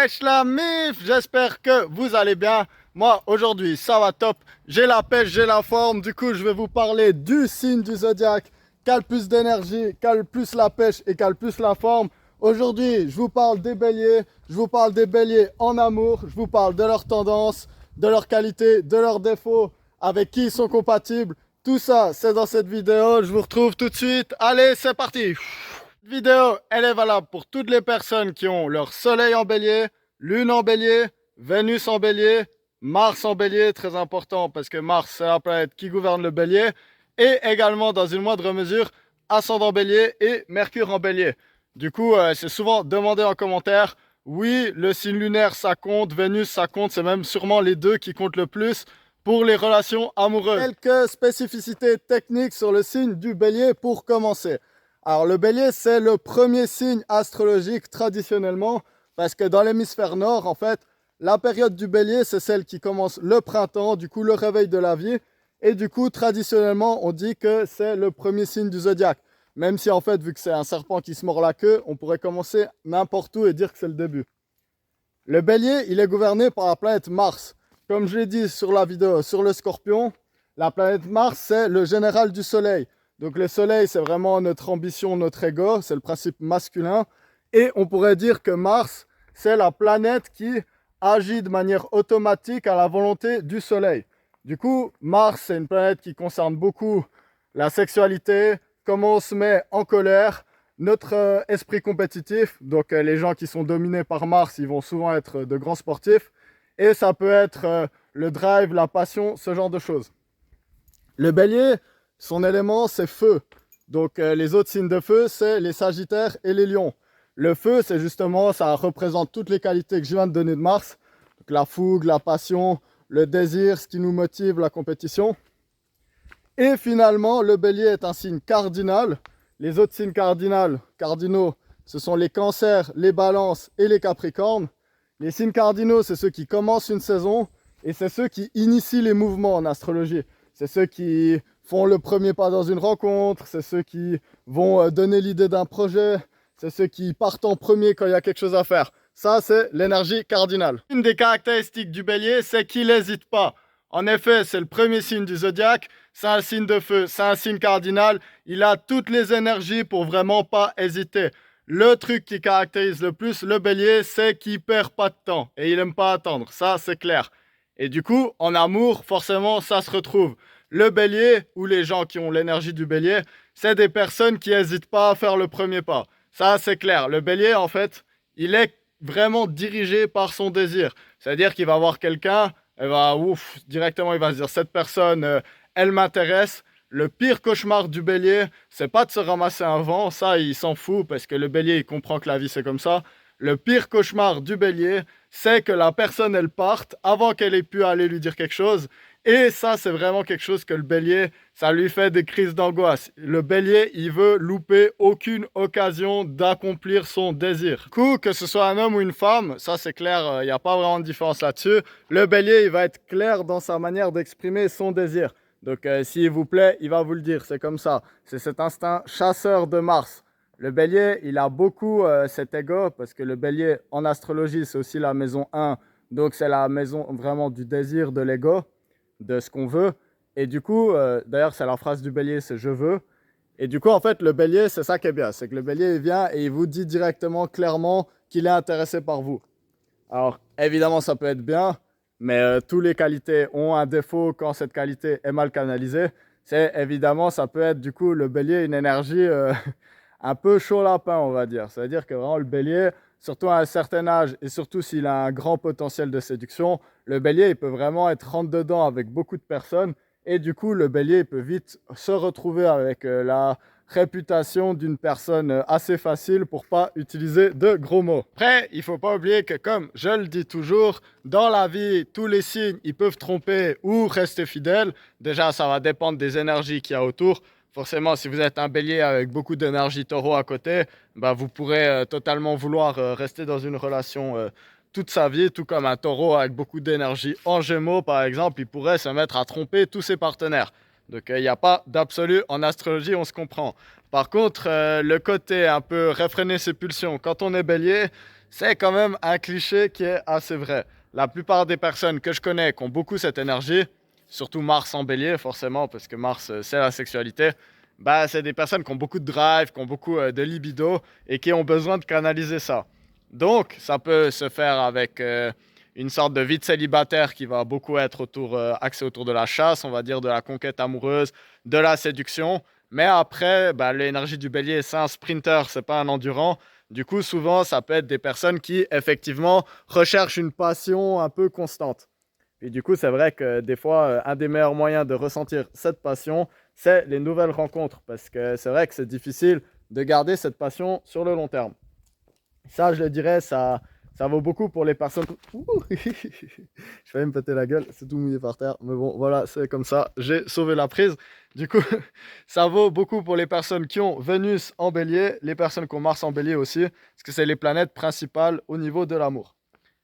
Pêche la mif, j'espère que vous allez bien. Moi, aujourd'hui, ça va top. J'ai la pêche, j'ai la forme. Du coup, je vais vous parler du signe du zodiaque. Qu'a le plus d'énergie, qu'a le plus la pêche et qu'a le plus la forme. Aujourd'hui, je vous parle des béliers. Je vous parle des béliers en amour. Je vous parle de leurs tendances, de leurs qualités, de leurs défauts, avec qui ils sont compatibles. Tout ça, c'est dans cette vidéo. Je vous retrouve tout de suite. Allez, c'est parti! Cette vidéo, elle est valable pour toutes les personnes qui ont leur soleil en bélier, lune en bélier, Vénus en bélier, Mars en bélier, très important parce que Mars, c'est la planète qui gouverne le bélier, et également, dans une moindre mesure, ascendant bélier et Mercure en bélier. Du coup, c'est souvent demandé en commentaire. Oui, le signe lunaire, ça compte, Vénus, ça compte, c'est même sûrement les deux qui comptent le plus pour les relations amoureuses. Quelques spécificités techniques sur le signe du bélier pour commencer. Alors le bélier, c'est le premier signe astrologique traditionnellement, parce que dans l'hémisphère nord, en fait, la période du bélier, c'est celle qui commence le printemps, du coup le réveil de la vie, et du coup traditionnellement, on dit que c'est le premier signe du zodiaque. Même si en fait, vu que c'est un serpent qui se mord la queue, on pourrait commencer n'importe où et dire que c'est le début. Le bélier, il est gouverné par la planète Mars. Comme je l'ai dit sur la vidéo sur le scorpion, la planète Mars, c'est le général du soleil. Donc le soleil, c'est vraiment notre ambition, notre ego, c'est le principe masculin. Et on pourrait dire que Mars, c'est la planète qui agit de manière automatique à la volonté du soleil. Du coup, Mars, c'est une planète qui concerne beaucoup la sexualité, comment on se met en colère, notre esprit compétitif. Donc les gens qui sont dominés par Mars, ils vont souvent être de grands sportifs. Et ça peut être le drive, la passion, ce genre de choses. Le bélier, son élément, c'est feu. Donc les autres signes de feu, c'est les sagittaires et les lions. Le feu, c'est justement, ça représente toutes les qualités que je viens de donner de Mars. Donc la fougue, la passion, le désir, ce qui nous motive, la compétition. Et finalement, le bélier est un signe cardinal. Les autres signes cardinaux, ce sont les cancers, les balances et les capricornes. Les signes cardinaux, c'est ceux qui commencent une saison et c'est ceux qui initient les mouvements en astrologie. C'est ceux qui font le premier pas dans une rencontre, c'est ceux qui vont donner l'idée d'un projet, c'est ceux qui partent en premier quand il y a quelque chose à faire. Ça, c'est l'énergie cardinale. Une des caractéristiques du bélier, c'est qu'il n'hésite pas. En effet, c'est le premier signe du zodiaque, c'est un signe de feu, c'est un signe cardinal. Il a toutes les énergies pour vraiment pas hésiter. Le truc qui caractérise le plus le bélier, c'est qu'il perd pas de temps et il n'aime pas attendre. Ça, c'est clair. Et du coup, en amour, forcément, ça se retrouve. Le bélier, ou les gens qui ont l'énergie du bélier, c'est des personnes qui n'hésitent pas à faire le premier pas. Ça, c'est clair. Le bélier, en fait, il est vraiment dirigé par son désir. C'est-à-dire qu'il va voir quelqu'un, directement, il va se dire, cette personne, elle m'intéresse. Le pire cauchemar du bélier, c'est pas de se ramasser un vent, ça, il s'en fout, parce que le bélier, il comprend que la vie, c'est comme ça. Le pire cauchemar du bélier, c'est que la personne, elle parte avant qu'elle ait pu aller lui dire quelque chose. Et ça, c'est vraiment quelque chose que le bélier, ça lui fait des crises d'angoisse. Le bélier, il veut louper aucune occasion d'accomplir son désir. Du coup, que ce soit un homme ou une femme, ça c'est clair, il n'y a pas vraiment de différence là-dessus. Le bélier, il va être clair dans sa manière d'exprimer son désir. Donc, s'il vous plaît, il va vous le dire, c'est comme ça. C'est cet instinct chasseur de Mars. Le bélier, il a beaucoup cet ego, parce que le bélier, en astrologie, c'est aussi la maison 1. Donc, c'est la maison vraiment du désir, de l'ego, de ce qu'on veut. Et du coup, d'ailleurs, c'est la phrase du bélier, c'est « je veux ». Et du coup, en fait, le bélier, c'est ça qui est bien. C'est que le bélier, il vient et il vous dit directement, clairement, qu'il est intéressé par vous. Alors, évidemment, ça peut être bien, mais toutes les qualités ont un défaut quand cette qualité est mal canalisée. C'est évidemment, ça peut être du coup, le bélier, une énergie un peu chaud lapin, on va dire. C'est-à-dire que vraiment, le bélier, surtout à un certain âge et surtout s'il a un grand potentiel de séduction, le bélier, il peut vraiment être rentre-dedans avec beaucoup de personnes. Et du coup, le bélier il peut vite se retrouver avec la réputation d'une personne assez facile pour pas utiliser de gros mots. Après, il faut pas oublier que comme je le dis toujours, dans la vie, tous les signes, ils peuvent tromper ou rester fidèles. Déjà, ça va dépendre des énergies qu'il y a autour. Forcément, si vous êtes un bélier avec beaucoup d'énergie taureau à côté, bah, vous pourrez totalement vouloir rester dans une relation toute sa vie, tout comme un taureau avec beaucoup d'énergie en gémeaux, par exemple, il pourrait se mettre à tromper tous ses partenaires. Donc, il n'y a pas d'absolu en astrologie, on se comprend. Par contre, le côté un peu réfréner ses pulsions, quand on est bélier, c'est quand même un cliché qui est assez vrai. La plupart des personnes que je connais qui ont beaucoup cette énergie, surtout Mars en bélier forcément, parce que Mars c'est la sexualité, bah, c'est des personnes qui ont beaucoup de drive, qui ont beaucoup de libido et qui ont besoin de canaliser ça. Donc ça peut se faire avec une sorte de vie de célibataire qui va beaucoup être axée autour de la chasse, on va dire de la conquête amoureuse, de la séduction. Mais après, bah, l'énergie du bélier, c'est un sprinter, c'est pas un endurant. Du coup, souvent, ça peut être des personnes qui, effectivement, recherchent une passion un peu constante. Et du coup, c'est vrai que des fois, un des meilleurs moyens de ressentir cette passion, c'est les nouvelles rencontres. Parce que c'est vrai que c'est difficile de garder cette passion sur le long terme. Ça, je le dirais, ça vaut beaucoup pour les personnes. Ouh, je vais me péter la gueule, c'est tout mouillé par terre. Mais bon, voilà, c'est comme ça. J'ai sauvé la prise. Du coup, ça vaut beaucoup pour les personnes qui ont Vénus en bélier, les personnes qui ont Mars en bélier aussi, parce que c'est les planètes principales au niveau de l'amour.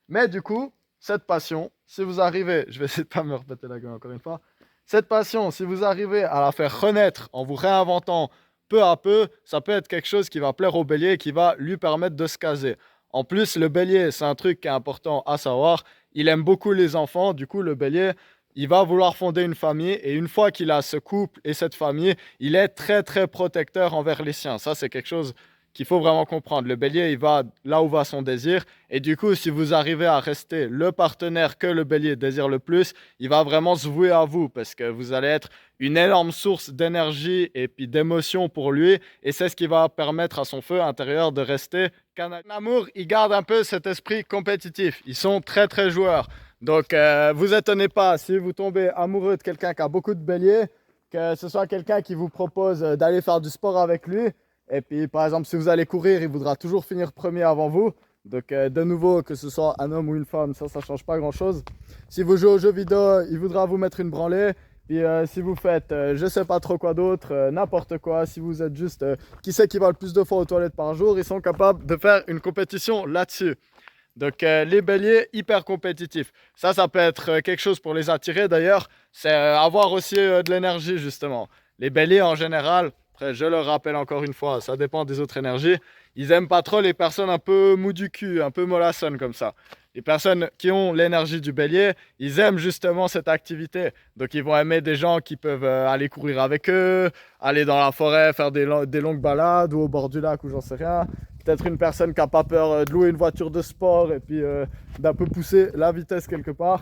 Mais du coup, cette passion, si vous arrivez, je vais essayer de pas me répéter la gueule encore une fois, cette passion, si vous arrivez à la faire renaître en vous réinventant peu à peu, ça peut être quelque chose qui va plaire au bélier et qui va lui permettre de se caser. En plus, le bélier, c'est un truc qui est important à savoir. Il aime beaucoup les enfants. Du coup, le bélier, il va vouloir fonder une famille. Et une fois qu'il a ce couple et cette famille, il est très, très protecteur envers les siens. Ça, c'est quelque chose qu'il faut vraiment comprendre. Le bélier, il va là où va son désir. Et du coup, si vous arrivez à rester le partenaire que le bélier désire le plus, il va vraiment se vouer à vous parce que vous allez être une énorme source d'énergie et puis d'émotion pour lui. Et c'est ce qui va permettre à son feu intérieur de rester canalisé. En amour, il garde un peu cet esprit compétitif. Ils sont très, très joueurs. Donc, vous étonnez pas si vous tombez amoureux de quelqu'un qui a beaucoup de béliers, que ce soit quelqu'un qui vous propose d'aller faire du sport avec lui. Et puis, par exemple, si vous allez courir, il voudra toujours finir premier avant vous. Donc, de nouveau, que ce soit un homme ou une femme, ça ne change pas grand-chose. Si vous jouez aux jeux vidéo, il voudra vous mettre une branlée. Puis, si vous faites je ne sais pas trop quoi d'autre, n'importe quoi, si vous êtes juste qui c'est qui va le plus de fois aux toilettes par jour, ils sont capables de faire une compétition là-dessus. Donc, les béliers, hyper compétitifs. Ça peut être quelque chose pour les attirer d'ailleurs. C'est avoir aussi de l'énergie, justement. Les béliers, en général, après, je le rappelle encore une fois, ça dépend des autres énergies. Ils aiment pas trop les personnes un peu mou du cul, un peu mollassonnes comme ça. Les personnes qui ont l'énergie du bélier, ils aiment justement cette activité. Donc, ils vont aimer des gens qui peuvent aller courir avec eux, aller dans la forêt, faire des longues balades ou au bord du lac ou j'en sais rien. Peut-être une personne qui n'a pas peur de louer une voiture de sport et puis d'un peu pousser la vitesse quelque part.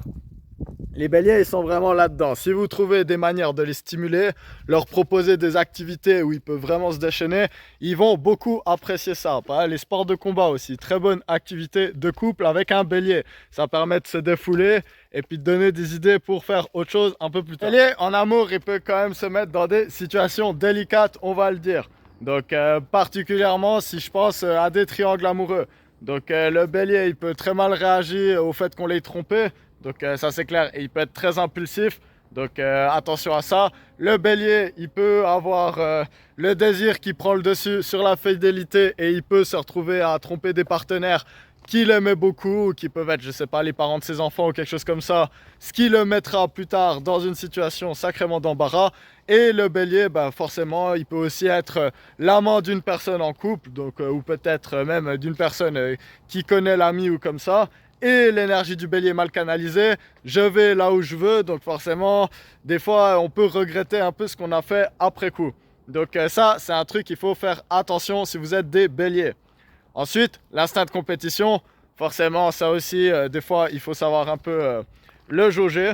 Les béliers, ils sont vraiment là-dedans. Si vous trouvez des manières de les stimuler, leur proposer des activités où ils peuvent vraiment se déchaîner, ils vont beaucoup apprécier ça. Les sports de combat aussi, très bonne activité de couple avec un bélier. Ça permet de se défouler et puis de donner des idées pour faire autre chose un peu plus tard. Le bélier, en amour, il peut quand même se mettre dans des situations délicates, on va le dire. Donc particulièrement si je pense à des triangles amoureux. Donc le bélier, il peut très mal réagir au fait qu'on l'ait trompé. Donc ça c'est clair, et il peut être très impulsif, donc attention à ça. Le bélier, il peut avoir le désir qui prend le dessus sur la fidélité et il peut se retrouver à tromper des partenaires qu'il aimait beaucoup, ou qui peuvent être, je sais pas, les parents de ses enfants ou quelque chose comme ça, ce qui le mettra plus tard dans une situation sacrément d'embarras. Et le bélier, bah forcément, il peut aussi être l'amant d'une personne en couple, donc, ou peut-être même d'une personne qui connaît l'ami ou comme ça. Et l'énergie du bélier mal canalisée, je vais là où je veux, donc forcément, des fois, on peut regretter un peu ce qu'on a fait après coup. Donc ça, c'est un truc qu'il faut faire attention si vous êtes des béliers. Ensuite, l'instinct de compétition, forcément, ça aussi, des fois, il faut savoir un peu le jauger.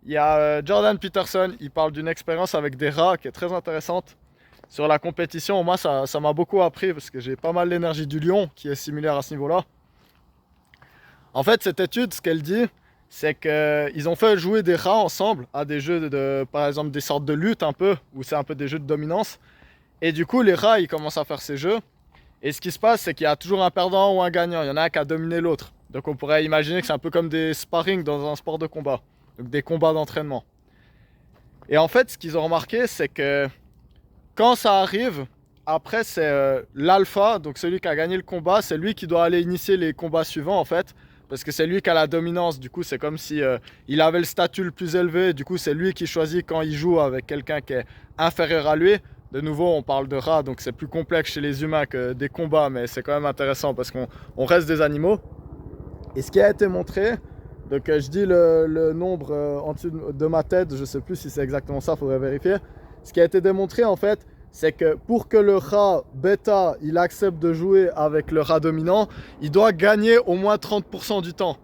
Il y a Jordan Peterson, il parle d'une expérience avec des rats qui est très intéressante. Sur la compétition, moi, ça m'a beaucoup appris parce que j'ai pas mal l'énergie du lion qui est similaire à ce niveau-là. En fait, cette étude, ce qu'elle dit, c'est qu'ils ont fait jouer des rats ensemble à des jeux par exemple, des sortes de lutte un peu, où c'est un peu des jeux de dominance. Et du coup, les rats, ils commencent à faire ces jeux. Et ce qui se passe, c'est qu'il y a toujours un perdant ou un gagnant. Il y en a un qui a dominé l'autre. Donc on pourrait imaginer que c'est un peu comme des sparring dans un sport de combat. Donc des combats d'entraînement. Et en fait, ce qu'ils ont remarqué, c'est que quand ça arrive, après c'est l'alpha, donc celui qui a gagné le combat, c'est lui qui doit aller initier les combats suivants en fait. Parce que c'est lui qui a la dominance, du coup c'est comme si il avait le statut le plus élevé, du coup c'est lui qui choisit quand il joue avec quelqu'un qui est inférieur à lui. De nouveau, on parle de rats, donc c'est plus complexe chez les humains que des combats, mais c'est quand même intéressant parce qu'on reste des animaux. Et ce qui a été montré, donc je dis le nombre en dessous de ma tête, je ne sais plus si c'est exactement ça, il faudrait vérifier. Ce qui a été démontré en fait, c'est que pour que le rat bêta il accepte de jouer avec le rat dominant, il doit gagner au moins 30% du temps.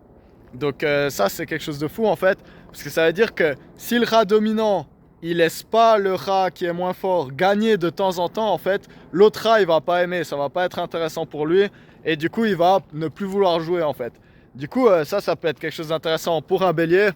Donc ça c'est quelque chose de fou en fait, parce que ça veut dire que si le rat dominant il laisse pas le rat qui est moins fort gagner de temps en temps, en fait, l'autre rat il va pas aimer, ça va pas être intéressant pour lui et du coup il va ne plus vouloir jouer en fait. Du coup ça peut être quelque chose d'intéressant pour un bélier.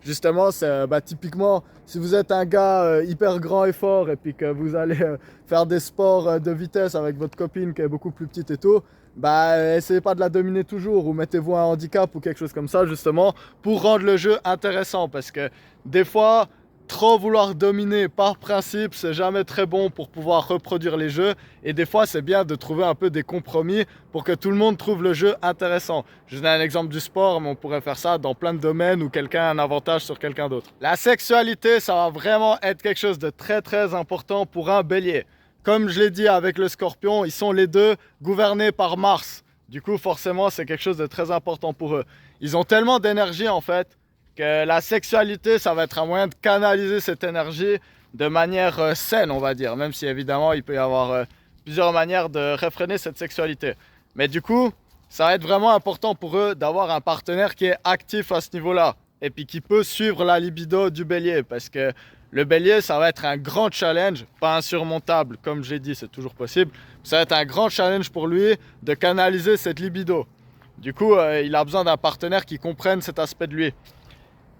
Justement, c'est typiquement si vous êtes un gars hyper grand et fort et puis que vous allez faire des sports de vitesse avec votre copine qui est beaucoup plus petite et tout, essayez pas de la dominer toujours ou mettez-vous un handicap ou quelque chose comme ça justement pour rendre le jeu intéressant parce que des fois trop vouloir dominer par principe, c'est jamais très bon pour pouvoir reproduire les jeux. Et des fois, c'est bien de trouver un peu des compromis pour que tout le monde trouve le jeu intéressant. Je donne un exemple du sport, mais on pourrait faire ça dans plein de domaines où quelqu'un a un avantage sur quelqu'un d'autre. La sexualité, ça va vraiment être quelque chose de très très important pour un bélier. Comme je l'ai dit avec le scorpion, ils sont les deux gouvernés par Mars. Du coup, forcément, c'est quelque chose de très important pour eux. Ils ont tellement d'énergie en fait, que la sexualité, ça va être un moyen de canaliser cette énergie de manière saine, on va dire. Même si évidemment, il peut y avoir plusieurs manières de réfréner cette sexualité. Mais du coup, ça va être vraiment important pour eux d'avoir un partenaire qui est actif à ce niveau-là. Et puis qui peut suivre la libido du bélier. Parce que le bélier, ça va être un grand challenge, pas insurmontable, comme j'ai dit, c'est toujours possible. Ça va être un grand challenge pour lui de canaliser cette libido. Du coup, il a besoin d'un partenaire qui comprenne cet aspect de lui.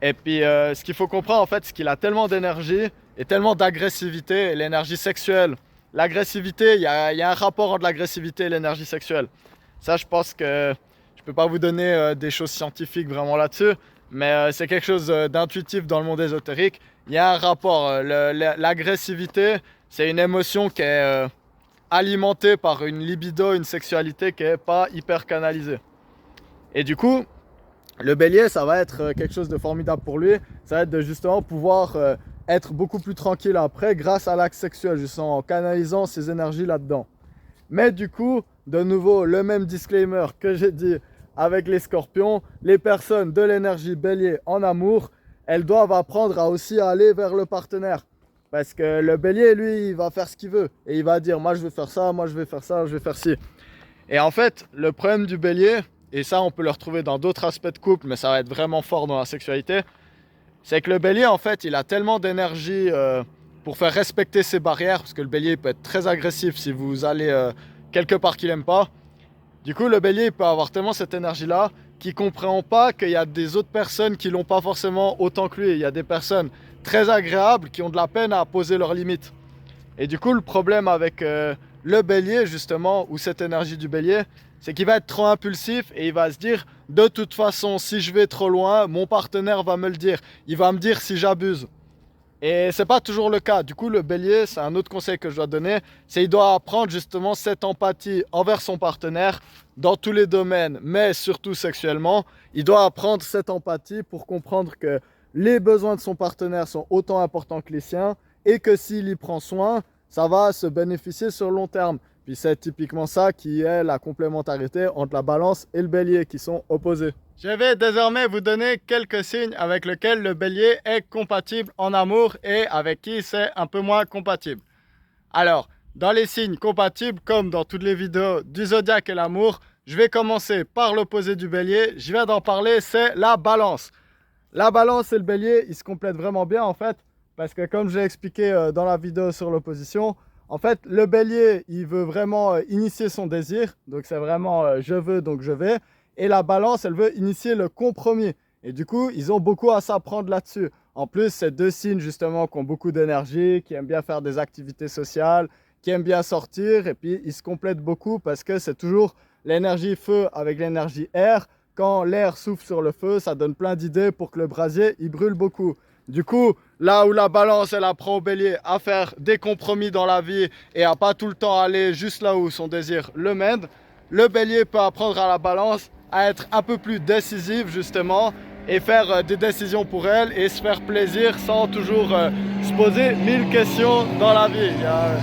Et puis, ce qu'il faut comprendre, en fait, c'est qu'il a tellement d'énergie et tellement d'agressivité, l'énergie sexuelle. L'agressivité, il y a un rapport entre l'agressivité et l'énergie sexuelle. Ça, je pense que je ne peux pas vous donner des choses scientifiques vraiment là-dessus, mais c'est quelque chose d'intuitif dans le monde ésotérique. Il y a un rapport. L'agressivité, c'est une émotion qui est alimentée par une libido, une sexualité qui n'est pas hyper canalisée. Et du coup, le bélier, ça va être quelque chose de formidable pour lui. Ça va être de justement pouvoir être beaucoup plus tranquille après grâce à l'acte sexuel, justement en canalisant ses énergies là-dedans. Mais du coup, de nouveau, le même disclaimer que j'ai dit avec les scorpions, les personnes de l'énergie bélier en amour, elles doivent apprendre à aussi aller vers le partenaire. Parce que le bélier, lui, il va faire ce qu'il veut. Et il va dire, moi je vais faire ça, moi je vais faire ça, je vais faire ci. Et en fait, le problème du bélier, et ça on peut le retrouver dans d'autres aspects de couple, mais ça va être vraiment fort dans la sexualité, c'est que le bélier en fait il a tellement d'énergie pour faire respecter ses barrières, parce que le bélier peut être très agressif si vous allez quelque part qu'il n'aime pas. Du coup le bélier il peut avoir tellement cette énergie là qu'il ne comprend pas qu'il y a des autres personnes qui l'ont pas forcément autant que lui. Il y a des personnes très agréables qui ont de la peine à poser leurs limites. Et du coup le problème avec le bélier justement, ou cette énergie du bélier, c'est qu'il va être trop impulsif et il va se dire de toute façon si je vais trop loin, mon partenaire va me le dire, il va me dire si j'abuse. Et c'est pas toujours le cas. Du coup le bélier, c'est un autre conseil que je dois donner, c'est qu'il doit apprendre justement cette empathie envers son partenaire dans tous les domaines, mais surtout sexuellement. Il doit apprendre cette empathie pour comprendre que les besoins de son partenaire sont autant importants que les siens et que s'il y prend soin, ça va se bénéficier sur le long terme. Puis c'est typiquement ça qui est la complémentarité entre la balance et le bélier qui sont opposés. Je vais désormais vous donner quelques signes avec lesquels le bélier est compatible en amour et avec qui c'est un peu moins compatible. Alors, dans les signes compatibles, comme dans toutes les vidéos du zodiaque et l'amour, je vais commencer par l'opposé du bélier. Je viens d'en parler, c'est la balance. La balance et le bélier, ils se complètent vraiment bien en fait, parce que comme j'ai expliqué dans la vidéo sur l'opposition, en fait, le bélier, il veut vraiment initier son désir. Donc, c'est vraiment je veux, donc je vais. Et la balance, elle veut initier le compromis. Et du coup, ils ont beaucoup à s'apprendre là-dessus. En plus, c'est deux signes justement qui ont beaucoup d'énergie, qui aiment bien faire des activités sociales, qui aiment bien sortir. Et puis, ils se complètent beaucoup parce que c'est toujours l'énergie feu avec l'énergie air. Quand l'air souffle sur le feu, ça donne plein d'idées pour que le brasier, il brûle beaucoup. Du coup, là où la balance, elle apprend au bélier à faire des compromis dans la vie et à pas tout le temps aller juste là où son désir le mène, le bélier peut apprendre à la balance à être un peu plus décisif justement et faire des décisions pour elle et se faire plaisir sans toujours se poser 1000 questions dans la vie. Il y a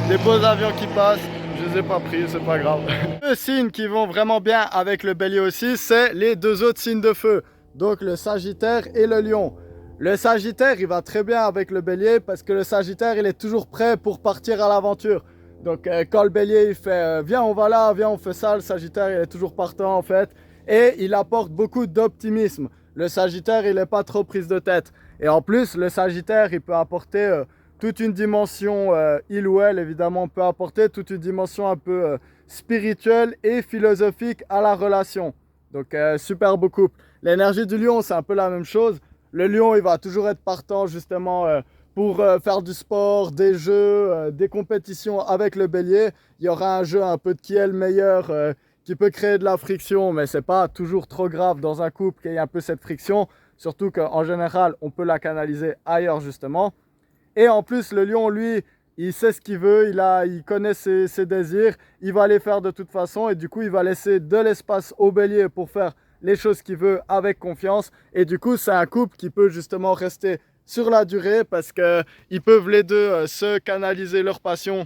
des beaux avions qui passent, je les ai pas pris, c'est pas grave. Deux signes qui vont vraiment bien avec le bélier aussi, c'est les deux autres signes de feu, donc le sagittaire et le lion. Le sagittaire, il va très bien avec le bélier parce que le sagittaire, il est toujours prêt pour partir à l'aventure. Donc quand le bélier, il fait viens on va là, viens on fait ça, le sagittaire, il est toujours partant en fait. Et il apporte beaucoup d'optimisme. Le sagittaire, il n'est pas trop prise de tête. Et en plus, le sagittaire, il peut apporter toute une dimension, il ou elle évidemment, peut apporter toute une dimension un peu spirituelle et philosophique à la relation. Donc super beau couple. L'énergie du lion, c'est un peu la même chose. Le lion, il va toujours être partant justement pour faire du sport, des jeux, des compétitions avec le bélier. Il y aura un jeu un peu de qui est le meilleur qui peut créer de la friction, mais c'est pas toujours trop grave dans un couple qu'il y ait un peu cette friction. Surtout qu'en général, on peut la canaliser ailleurs justement. Et en plus, le lion, lui, il sait ce qu'il veut, il connaît ses désirs, il va les faire de toute façon et du coup, il va laisser de l'espace au bélier pour faire les choses qu'il veut avec confiance. Et du coup, c'est un couple qui peut justement rester sur la durée parce qu'ils peuvent les deux se canaliser leur passion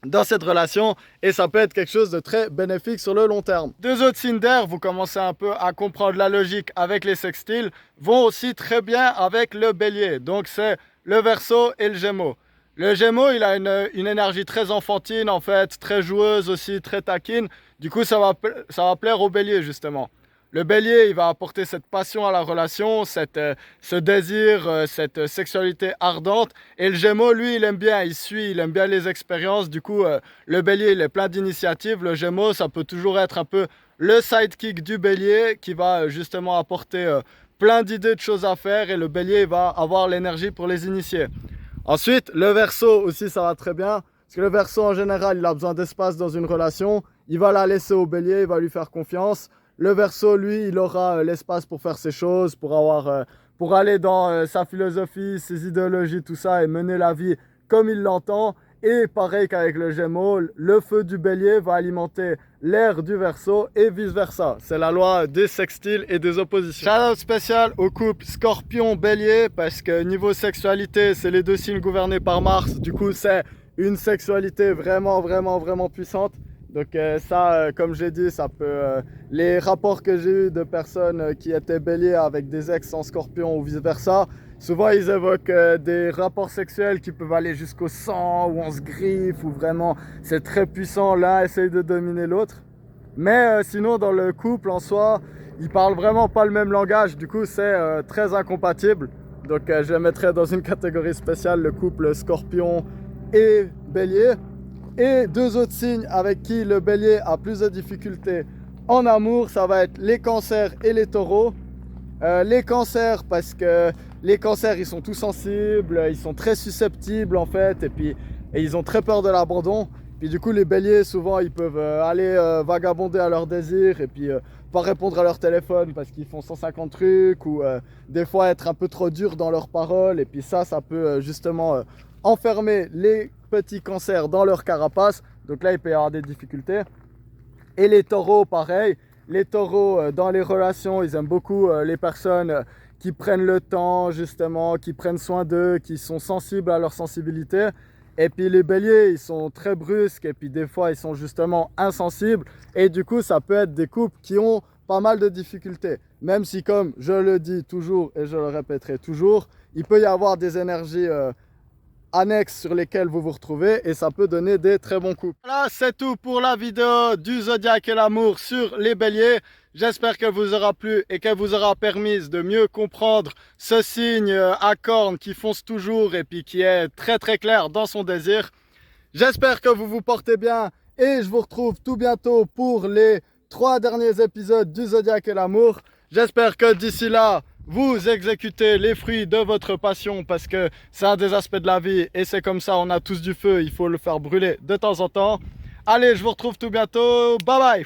dans cette relation et ça peut être quelque chose de très bénéfique sur le long terme. Deux autres signes d'air, vous commencez un peu à comprendre la logique avec les sextiles, vont aussi très bien avec le bélier. Donc c'est le Verseau et le Gémeaux. Le Gémeaux, il a une énergie très enfantine en fait, très joueuse aussi, très taquine. Du coup, ça va plaire au bélier justement. Le bélier, il va apporter cette passion à la relation, ce désir, cette sexualité ardente. Et le Gémeaux, lui, il aime bien, il aime bien les expériences. Du coup, le bélier, il est plein d'initiatives. Le Gémeaux, ça peut toujours être un peu le sidekick du bélier qui va justement apporter plein d'idées de choses à faire. Et le bélier, il va avoir l'énergie pour les initier. Ensuite, le Verseau aussi, ça va très bien. Parce que le Verseau, en général, il a besoin d'espace dans une relation. Il va la laisser au bélier, il va lui faire confiance. Le Verseau, lui, il aura l'espace pour faire ses choses, pour aller dans sa philosophie, ses idéologies, tout ça, et mener la vie comme il l'entend. Et pareil qu'avec le Gémeaux, le feu du bélier va alimenter l'air du Verseau et vice-versa. C'est la loi des sextiles et des oppositions. Shout-out spécial au couple Scorpion-Bélier, parce que niveau sexualité, c'est les deux signes gouvernés par Mars. Du coup, c'est une sexualité vraiment, vraiment, vraiment puissante. Donc ça, comme j'ai dit, ça peut... les rapports que j'ai eus de personnes qui étaient béliers avec des ex en scorpion ou vice-versa, souvent ils évoquent des rapports sexuels qui peuvent aller jusqu'au sang, où on se griffe, où vraiment c'est très puissant, l'un essaye de dominer l'autre. Mais sinon, dans le couple en soi, ils parlent vraiment pas le même langage, du coup c'est très incompatible. Donc je mettrais dans une catégorie spéciale le couple scorpion et bélier. Et deux autres signes avec qui le bélier a plus de difficultés en amour, ça va être les cancers et les taureaux. Les cancers, parce que les cancers, ils sont tout sensibles, ils sont très susceptibles en fait, et ils ont très peur de l'abandon. Puis du coup, les béliers, souvent, ils peuvent aller vagabonder à leurs désirs et puis pas répondre à leur téléphone parce qu'ils font 150 trucs ou des fois être un peu trop durs dans leurs paroles. Et puis ça peut justement enfermer les petits cancers dans leur carapace. Donc là, il peut y avoir des difficultés. Et les taureaux, pareil. Les taureaux, dans les relations, ils aiment beaucoup les personnes qui prennent le temps, justement, qui prennent soin d'eux, qui sont sensibles à leur sensibilité. Et puis les béliers, ils sont très brusques et puis des fois, ils sont justement insensibles. Et du coup, ça peut être des couples qui ont pas mal de difficultés. Même si, comme je le dis toujours et je le répéterai toujours, il peut y avoir des énergies annexes sur lesquelles vous vous retrouvez et ça peut donner des très bons coups. Voilà, c'est tout pour la vidéo du zodiaque et l'amour sur les béliers. J'espère qu'elle vous aura plu et qu'elle vous aura permis de mieux comprendre ce signe à cornes qui fonce toujours et puis qui est très très clair dans son désir. J'espère que vous vous portez bien et je vous retrouve tout bientôt pour les 3 derniers épisodes du zodiaque et l'amour. J'espère que d'ici là, vous exécutez les fruits de votre passion parce que c'est un des aspects de la vie et c'est comme ça, on a tous du feu, il faut le faire brûler de temps en temps. Allez, je vous retrouve tout bientôt, bye bye.